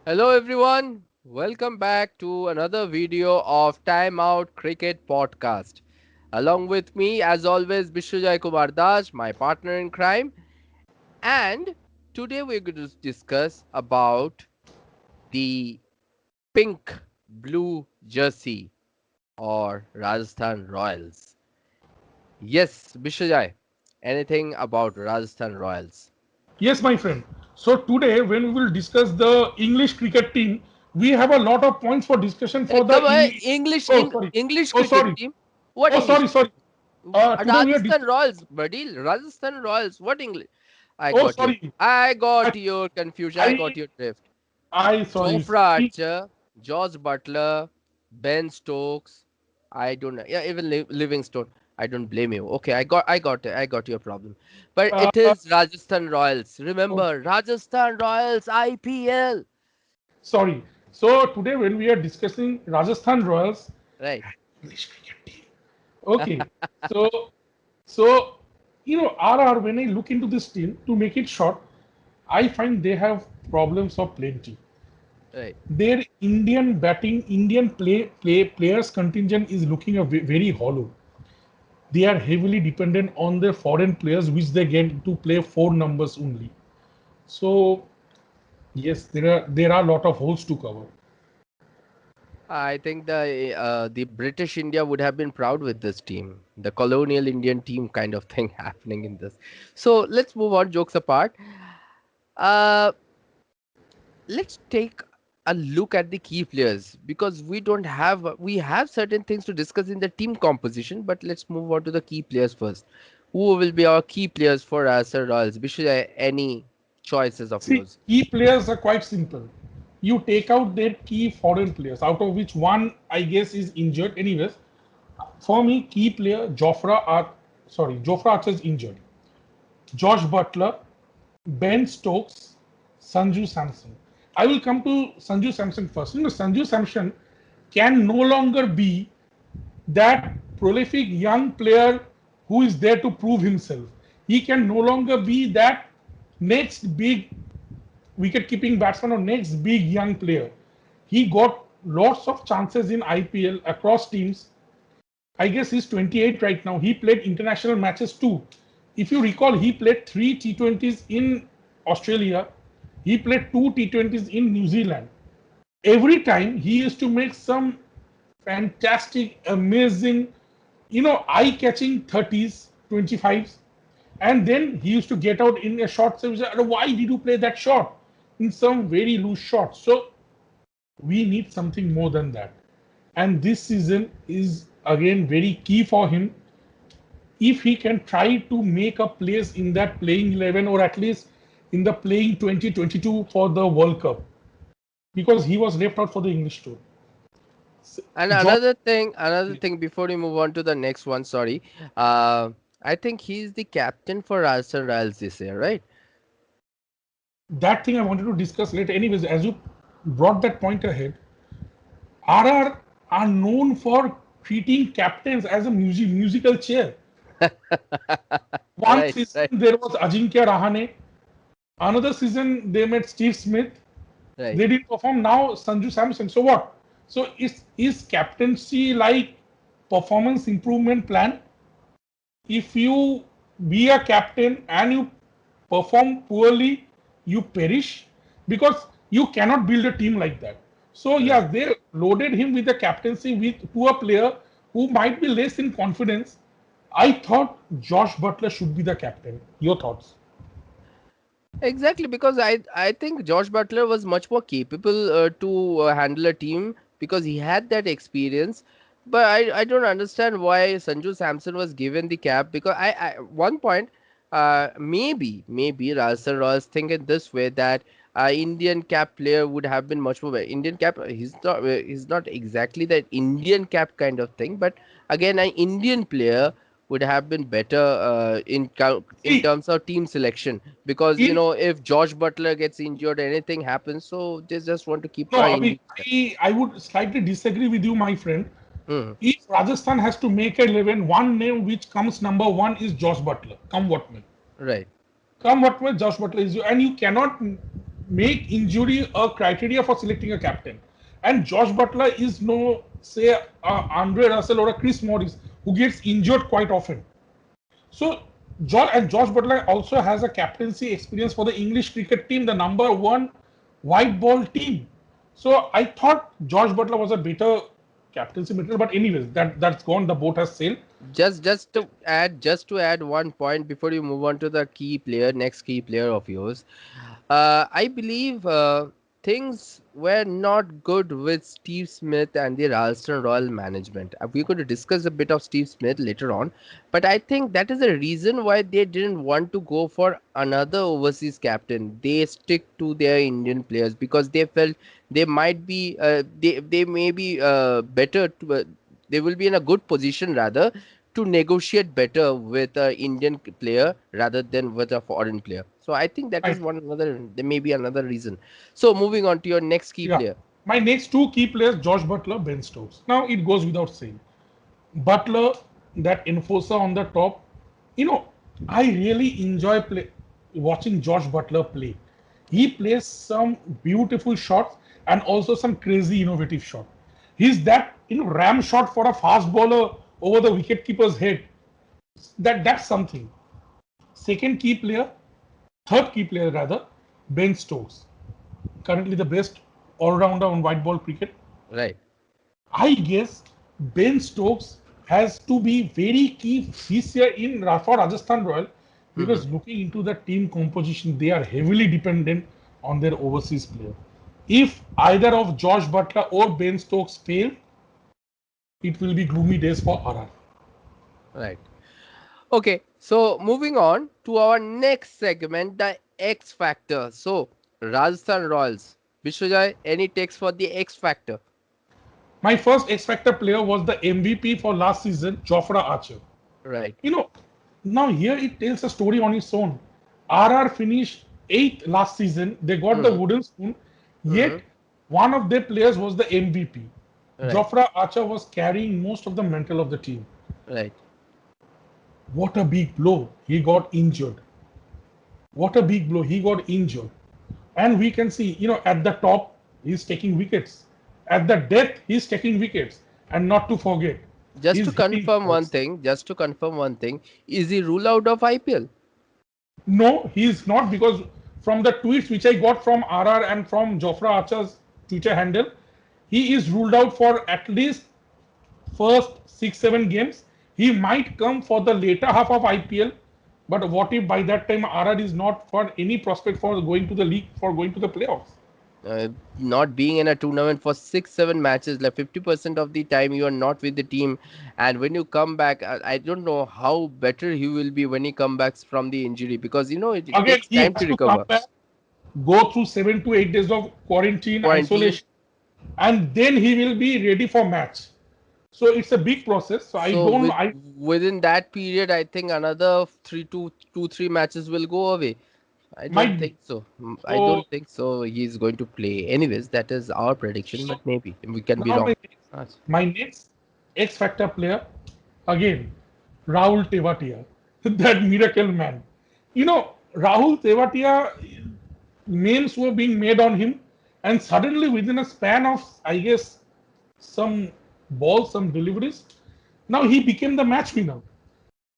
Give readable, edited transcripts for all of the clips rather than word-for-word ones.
Hello everyone, welcome back to another video of Time Out Cricket Podcast. Along with me, as always, Bishujai Kumar Das, my partner in crime, and today we're going to discuss about the pink blue jersey or Rajasthan Royals. Yes, Bishujai, anything about Rajasthan Royals? Yes, my friend. So today, when we will discuss the English cricket team, we have a lot of points for discussion for the Come on, English Oh, sorry. English Oh, cricket sorry. team. What Oh, English sorry, sorry. cricket? Today we are Rajasthan Royals, buddy. Rajasthan Royals. What English? I Oh, got you. sorry. I I, got your confusion. I got I, your drift. sorry. Jofra Archer, George Butler, Ben Stokes. I don't know. Yeah, even Livingstone. I don't blame you. Okay, I got your problem. But Uh, it is Rajasthan Royals. okay, Remember, Rajasthan Royals IPL. sorry. So today, when we are discussing Rajasthan Royals Right. English cricket team, okay. So, so RR. When I look into this team, to make it short, I find they have problems of plenty. Right. Their Indian players contingent is looking very hollow. They are heavily dependent on their foreign players, which they get to play four numbers only. So yes, there are a lot of holes to cover. I think the British India would have been proud with this team, the colonial Indian team kind of thing happening in this. So let's move on. Jokes apart. Uh, let's take a look at the key players because we have certain things to discuss in the team composition, but let's move on to the key players first. Who will be our key players for Sir Royals? Bishop, any choices of See, yours? key players are quite simple. You take out their key foreign players, out of which one I guess is injured. Anyways, for me, key player Jofra Archer is injured. Josh Butler, Ben Stokes, Sanju Samson. I will come to Sanju Samson first. Sanju Samson can no longer be that prolific young player who is there to prove himself. He can no longer be that next big wicket keeping batsman or next big young player. He got lots of chances in IPL across teams. I guess he's 28 right now. He played international matches too. If you recall, he played three T20s in Australia. He played two T20s in New Zealand. Every time he used to make some fantastic, amazing, eye-catching 30s, 25s. And then he used to get out in a short service. Why did you play that shot? In some very loose shot. So we need something more than that. And this season is again very key for him. If he can try to make a place in that playing 11 or at least in the playing 2022 for the World Cup, because he was left out for the English tour. And John, another thing before we move on to the next one, sorry. Uh, I think he's the captain for Rajasthan Royals this year, right? that thing I wanted to discuss later. Anyways, as you brought that point ahead, RR are known for treating captains as a musical chair. One Right, season right, there was Ajinkya Rahane. Another season they met Steve Smith. right. They didn't perform. Now Sanju Samson. So what? So is captaincy like performance improvement plan? If you be a captain and you perform poorly, you perish because you cannot build a team like that. So Right. yeah, they loaded him with the captaincy with to a player who might be less in confidence. I thought Josh Butler should be the captain. Your thoughts? Exactly, because I think Josh Butler was much more capable to handle a team because he had that experience. But I don't understand why Sanju Samson was given the cap because I one point maybe Rajasthan Royals think in this way that Indian cap player would have been much more better. Indian cap he's not exactly that Indian cap kind of thing, but again an Indian player would have been better in See, terms of team selection because in if George Butler gets injured, anything happens, so they just want to keep no, our I mean, Indian. I would slightly disagree with you, my friend. Hmm. If Rajasthan has to make a 11, one name which comes number one is Josh Butler. Come what may. Right. Come what may, Josh Butler is you, and you cannot make injury a criteria for selecting a captain. And Josh Butler is no, say, Andre Russell or a Chris Morris who gets injured quite often. So, Josh Butler also has a captaincy experience for the English cricket team, the number one white ball team. So, I thought Josh Butler was a better captaincy material, but anyways, that's gone. The boat has sailed. Just to add one point before you move on to the next key player of yours. I believe things were not good with Steve Smith and the Ralston Royal management. We're going to discuss a bit of Steve Smith later on, but I think that is the reason why they didn't want to go for another overseas captain. They stick to their Indian players because they felt they might be they may be better to, they will be in a good position rather to negotiate better with an Indian player rather than with a foreign player. So I think that is Right. one another. There may be another reason. So moving on to your next key Yeah. player. My next two key players, Josh Butler, Ben Stokes. Now it goes without saying. Butler, that enforcer on the top. You know, I really enjoy watching Josh Butler play. He plays some beautiful shots and also some crazy innovative shot. He's that ram shot for a fast bowler over the wicketkeeper's head. That's something. Second key player, third key player rather, Ben Stokes. Currently the best all-rounder on white ball cricket. Right. I guess Ben Stokes has to be very key this year for Rajasthan Royal Hmm. because looking into the team composition, they are heavily dependent on their overseas player. If either of Josh Butler or Ben Stokes fail, it will be gloomy days for RR. Right. Okay. So moving on to our next segment, the X Factor. So Rajasthan Royals. Vishwajay, any takes for the X Factor? My first X Factor player was the MVP for last season, Jofra Archer. Right. You know, now here it tells a story on its own. RR finished 8th last season. They got the Hmm. wooden spoon. Hmm. Yet one of their players was the MVP. Right. Jofra Archer was carrying most of the mental of the team. Right. What a big blow. He got injured. What a big blow. He got injured. And we can see, at the top, he's taking wickets. At the depth, he's taking wickets. And not to forget, Just to he's hitting confirm one balls. thing, just to confirm one thing, is he ruled out of IPL? No, he is not because from the tweets which I got from RR and from Jofra Archer's Twitter handle, he is ruled out for at least first 6-7 games. He might come for the later half of IPL, but what if by that time RR is not for any prospect for going to the league, for going to the playoffs? Not being in a tournament for 6 7 matches, like 50% of the time you are not with the team, and when you come back, I don't know how better he will be when he comes back from the injury, because it Again, takes he time to has to come recover. back, go through 7 to 8 days of quarantine, Quarantine. isolation, and then he will be ready for match. So it's a big process. So I So don't, with I within that period, I think another 3 matches will go away. I don't might be. think so. I So don't think so. He's going to play. Anyways, that is our prediction, So but maybe we can be now wrong. my my next X Factor player again, Rahul Tewatia, that miracle man. Rahul Tewatia names were being made on him, and suddenly within a span of I guess some balls, some deliveries, now he became the match winner.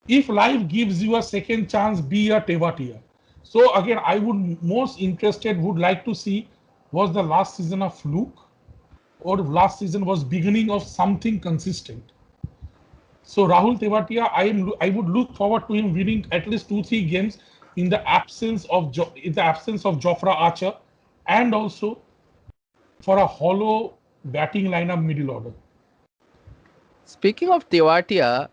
If life gives you a second chance, be a Tewatia. So again, I would most interested would like to see was the last season a fluke or last season was beginning of something consistent. So Rahul Tewatia, I would look forward to him winning at least 2 3 games in the absence of Jofra Archer, and also for a hollow batting lineup middle order. Speaking of Tewatia,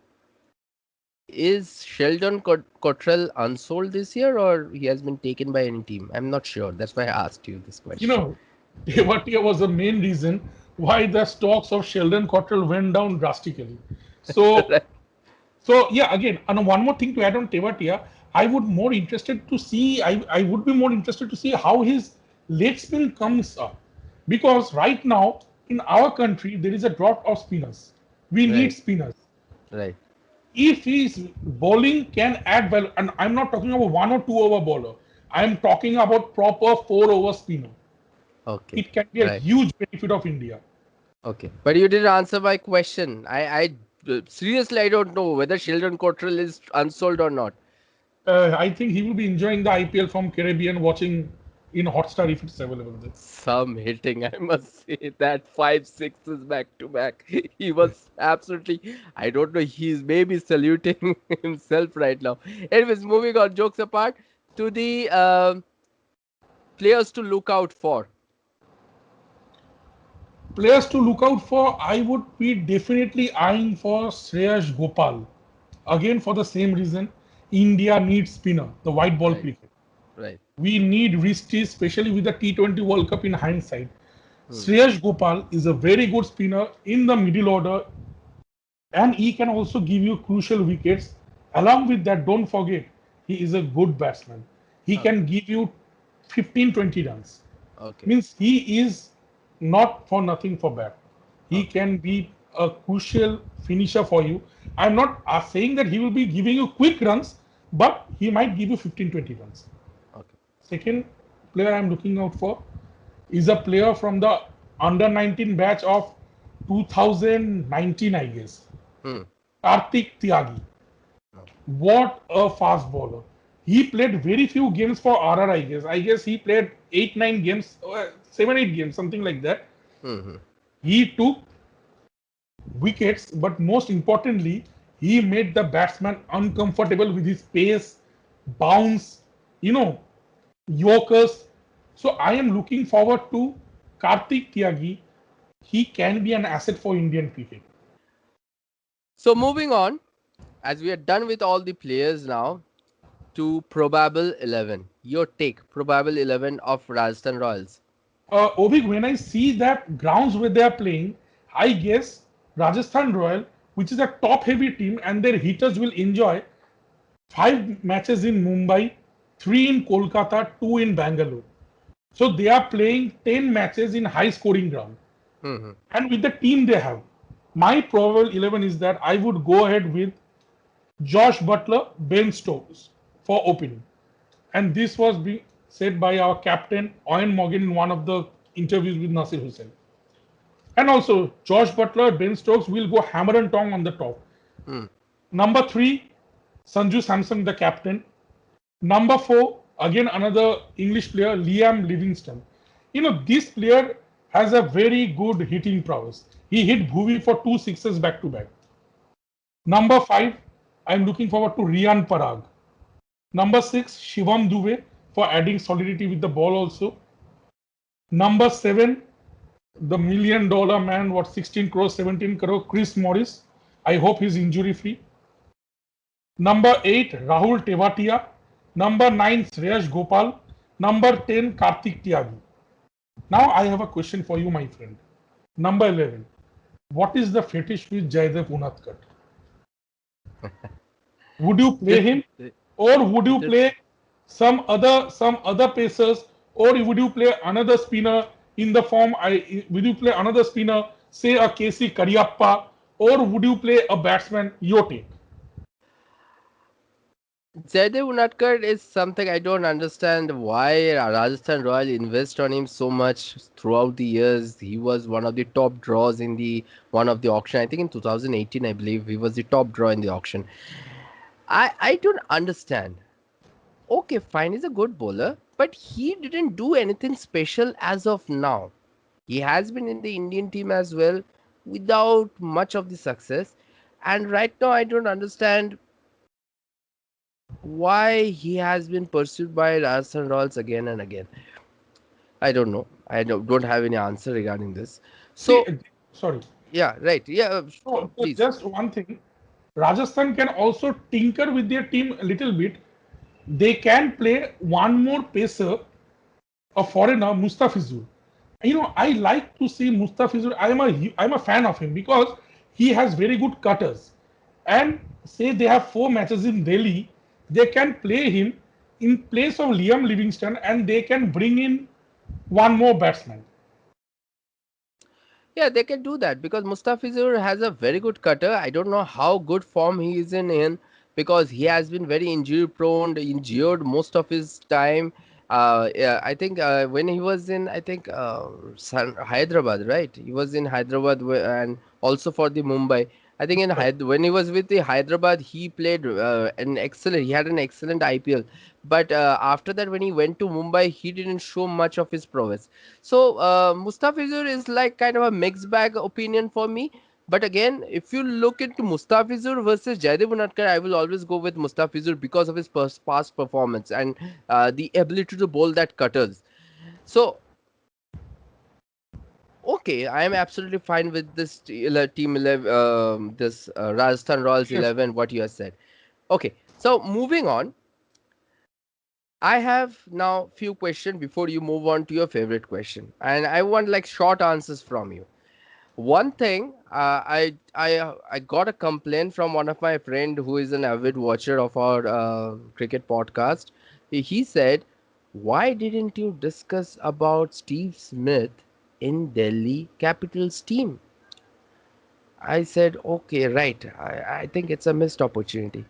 is Sheldon Cottrell unsold this year, or he has been taken by any team? I'm not sure. That's why I asked you this You question. know, Tewatia was the main reason why the stocks of Sheldon Cottrell went down drastically. So Right. So yeah, again, and one more thing to add on Tewatia, I would be more interested to see how his leg spin comes up, because right now in our country there is a drought of spinners. We need Right. spinners. Right. If his bowling can add value, and I'm not talking about 1 or 2 over bowler, I am talking about proper 4 over spinner. Okay, It can be a right. huge benefit of India. Okay, but you didn't answer my question. Seriously, I don't know whether Sheldon Cottrell is unsold or not. I think he will be enjoying the IPL from Caribbean watching in Hotstar if it's available there. Some hitting, I must say. That five sixes back to back. He was absolutely. I don't know. He's maybe saluting himself right now. Anyways, moving on. Jokes apart, to the players to look out for. Players to look out for, I would be definitely eyeing for Shreyas Gopal. Again, for the same reason, India needs spinner, the white ball Right, cricket. right. We need wristies, especially with the T20 World Cup in hindsight. Hmm. Shreyas Gopal is a very good spinner in the middle order, and he can also give you crucial wickets. Along with that, don't forget, he is a good batsman. He Okay, can give you 15-20 runs. okay, Means he is not for nothing for bat. He okay, can be a crucial finisher for you. I'm not saying that he will be giving you quick runs, but he might give you 15-20 runs. okay. Second player I'm looking out for is a player from the under 19 batch of 2019, I guess. Hmm. Kartik Tyagi. What a fast bowler. He played very few games for RR, I guess. I guess he played 8, 9 games, 7, 8 games, something like that. Hmm. Hmm. He took wickets, but most importantly, he made the batsman uncomfortable with his pace, bounce, you know, Yorkers. So I am looking forward to Kartik Tyagi. He can be an asset for Indian cricket. So moving on, as we are done with all the players now, to probable 11. Your take, probable 11 of Rajasthan Royals. Obig, when I see that grounds where they are playing, I guess Rajasthan Royal, which is a top-heavy team, and their hitters will enjoy 5 matches in Mumbai, 3 in Kolkata, 2 in Bangalore. So they are playing 10 matches in high-scoring ground. Hmm. And with the team they have, my probable 11 is that I would go ahead with Josh Butler, Ben Stokes for opening. And this was being said by our captain, Owen Morgan, in one of the interviews with Nasir Hussain. And also, Josh Butler, Ben Stokes will go hammer and tong on the top. Hmm. Number 3, Sanju Samson, the captain. Number 4, again another English player, Liam Livingston. This player has a very good hitting prowess. He hit Bhuvi for 2 sixes back to back. Number 5, I'm looking forward to Rian Parag. Number 6, Shivam Dube for adding solidity with the ball also. Number 7, the $1 million man, 16 crore, 17 crore, Chris Morris. I hope he's injury free. Number 8, Rahul Tewatia. Number 9, Shreyas Gopal. Number 10, Kartik Tyagi. Now I have a question for you, my friend. Number 11, what is the fetish with Jaydev Unadkat? Would you play This, him, or would you this, play some other pacers, or would you play another spinner in the form? Would you play another spinner, say a KC Kariappa, or would you play a batsman? Your take. Jaidev Unadkat is something I don't understand why Rajasthan Royal invest on him so much throughout the years. He was one of the top draws in the one of the auction. I think in 2018, I believe he was the top draw in the auction. I don't understand. Okay, fine, he's a good bowler, but he didn't do anything special as of now. He has been in the Indian team as well without much of the success. And right now, I don't understand why he has been pursued by Rajasthan Royals again and again. I don't know. I don't have any answer regarding this. See, So, sorry. yeah, right. Yeah, So please. just one thing, Rajasthan can also tinker with their team a little bit. They can play one more pacer, a foreigner, Mustafizur. I like to see Mustafizur. I'm a fan of him because he has very good cutters. And say they have 4 matches in Delhi, they can play him in place of Liam Livingston, and they can bring in one more batsman. Yeah, they can do that because Mustafizur has a very good cutter. I don't know how good form he is in, because he has been very injury prone, injured most of his time. Yeah, I think when he was in, I think Hyderabad, right? He was in Hyderabad and also for the Mumbai. I think in when he was with the Hyderabad, he played an excellent. He had an excellent IPL, but after that, when he went to Mumbai, he didn't show much of his prowess. So Mustafizur is like kind of a mixed bag opinion for me. But again, if you look into Mustafizur versus Jaidev Unadkar, I will always go with Mustafizur because of his past performance and the ability to bowl that cutters. So, okay, I am absolutely fine with this team 11, this Rajasthan Royals Yes. 11, what you have said. Okay, so moving on, I have now few questions before you move on to your favorite question, and I want like short answers from you. One thing, I got a complaint from one of my friend who is an avid watcher of our cricket podcast. He said, "Why didn't you discuss about Steve Smith in Delhi Capitals team?" I said, "Okay, right. I think it's a missed opportunity.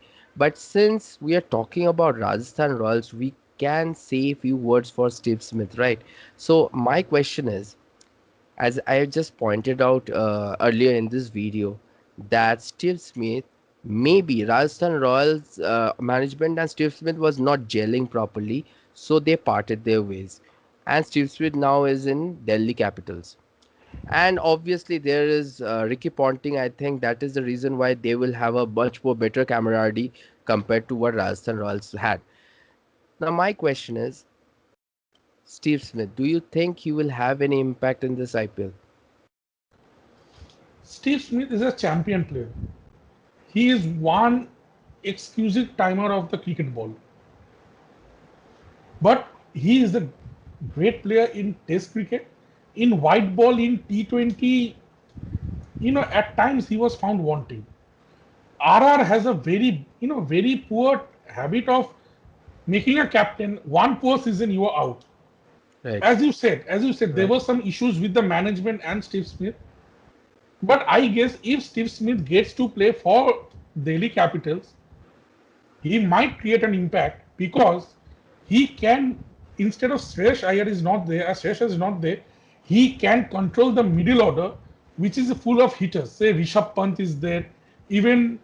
But since we are talking about Rajasthan Royals, we can say a few words for Steve Smith, right?" So my question is, as I just pointed out earlier in this video, that Steve Smith, maybe Rajasthan Royals management and Steve Smith was not gelling properly, so they parted their ways. And Steve Smith now is in Delhi Capitals. And obviously, there is Ricky Ponting. I think that is the reason why they will have a much more better camaraderie compared to what Rajasthan Royals had. Now, my question is, Steve Smith, do you think he will have any impact in this IPL? Steve Smith is a champion player. He is one exquisite timer of the cricket ball. But he is a great player in Test cricket. In white ball in T20, at times he was found wanting. RR has a very poor habit of making a captain. One poor season, you are out. Right. As you said, there Right. were some issues with the management and Steve Smith. But I guess if Steve Smith gets to play for Delhi Capitals, he might create an impact because he can, instead of Sresh is not there, he can control the middle order, which is full of hitters. Say Rishabh Pant is there, even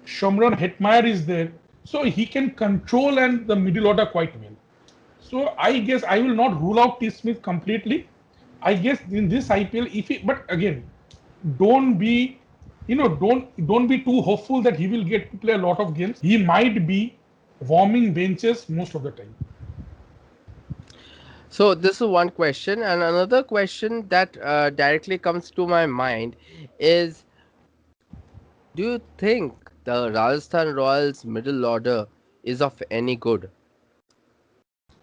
Shomron Hetmeyer is there, so he can control and the middle order quite well. So I guess I will not rule out T Smith completely. I guess in this IPL, if he, but again, don't be, don't be too hopeful that he will get to play a lot of games. He might be warming benches most of the time. So this is one question, and another question that directly comes to my mind is: do you think the Rajasthan Royals middle order is of any good?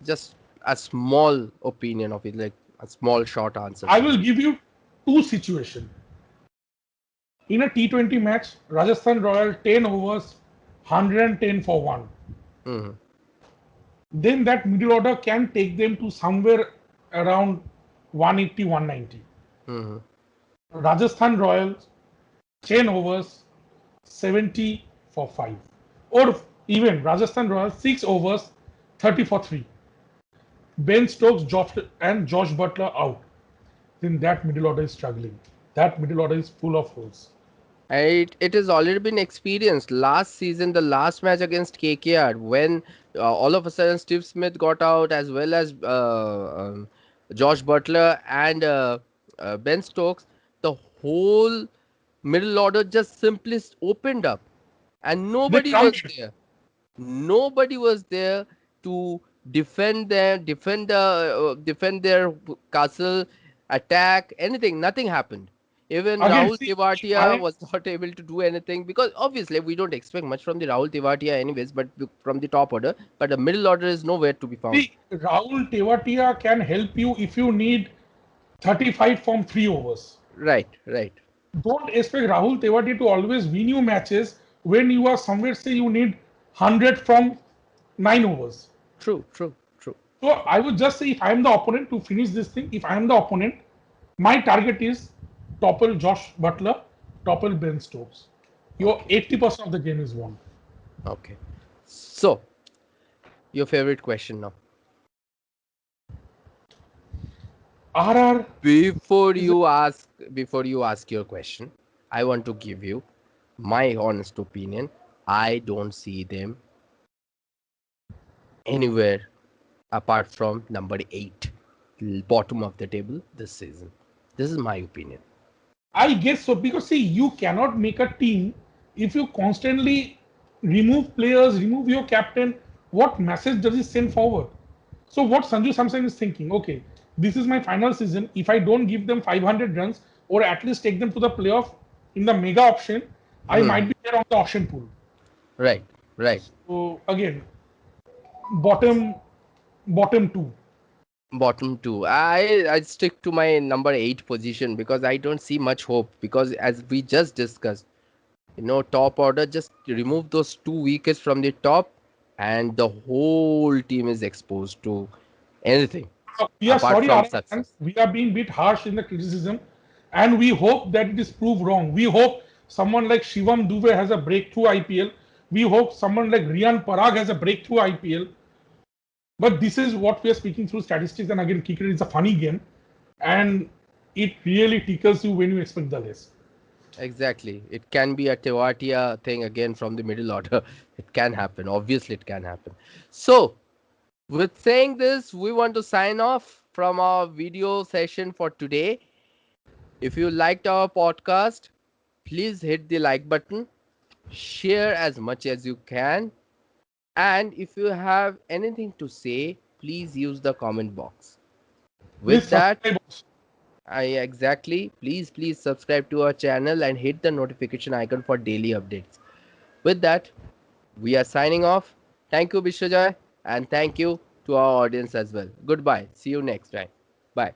Just a small opinion of it, like a small short answer I from will you. give you two situations. In a T20 match, Rajasthan Royal 10 overs, 110 for 1. Hmm. Then that middle order can take them to somewhere around 180, 190. Hmm. Rajasthan Royals 10 overs, 70 for 5. Or even Rajasthan Royals 6 overs, 30 for 3. Ben Stokes and Josh Butler out. Then that middle order is struggling. That middle order is full of holes. It has already been experienced last season, the last match against KKR, when all of a sudden Steve Smith got out, as well as Josh Butler and Ben Stokes. The whole middle order just simply opened up, and They nobody was crumbled. there. Nobody was there to defend their castle, attack anything. Nothing happened. Even Again, Rahul see, if Tewatia I was not able to do anything, because obviously we don't expect much from the Rahul Tewatia anyways, but from the top order, but the middle order is nowhere to be found. see Rahul Tewatia can help you if you need 35 from 3 overs. Right, right. Don't expect Rahul Tewatia to always win you matches when you are somewhere, say you need 100 from 9 overs. True, true, true. So I would just say if I am the opponent to finish this thing, if I am the opponent, my target is topple Josh Butler, topple Ben Stokes. Your Okay. 80% of the game is won. Okay. So, your favorite question now. RR Before is you ask, before you ask your question, I want to give you my honest opinion. I don't see them anywhere apart from number 8, bottom of the table this season. This is my opinion. I guess so, because see, you cannot make a team if you constantly remove players, remove your captain. What message does it send forward? So what Sanju Samson is thinking, okay, this is my final season. If I don't give them 500 runs or at least take them to the playoff in the mega option, I might be there on the auction pool. Right, right. So again, bottom bottom two. Bottom two. I stick to my number 8 position because I don't see much hope. Because as we just discussed, top order, just remove those 2 wickets from the top, and the whole team is exposed to anything We are apart sorry, from RR fans. success. We are being a bit harsh in the criticism, and we hope that it is proved wrong. We hope someone like Shivam Dubey has a breakthrough IPL. We hope someone like Rian Parag has a breakthrough IPL. But this is what we are speaking through statistics. And again, cricket is a funny game, and it really tickles you when you expect the less. Exactly. It can be a Tewatia thing again from the middle order. It can happen. Obviously, it can happen. So, with saying this, we want to sign off from our video session for today. If you liked our podcast, please hit the like button, share as much as you can, and if you have anything to say, please use the comment box. Please With that, subscribe us. I exactly, please subscribe to our channel and hit the notification icon for daily updates. With that, we are signing off. Thank you, Bishajay, and thank you to our audience as well. Goodbye. See you next time. Bye.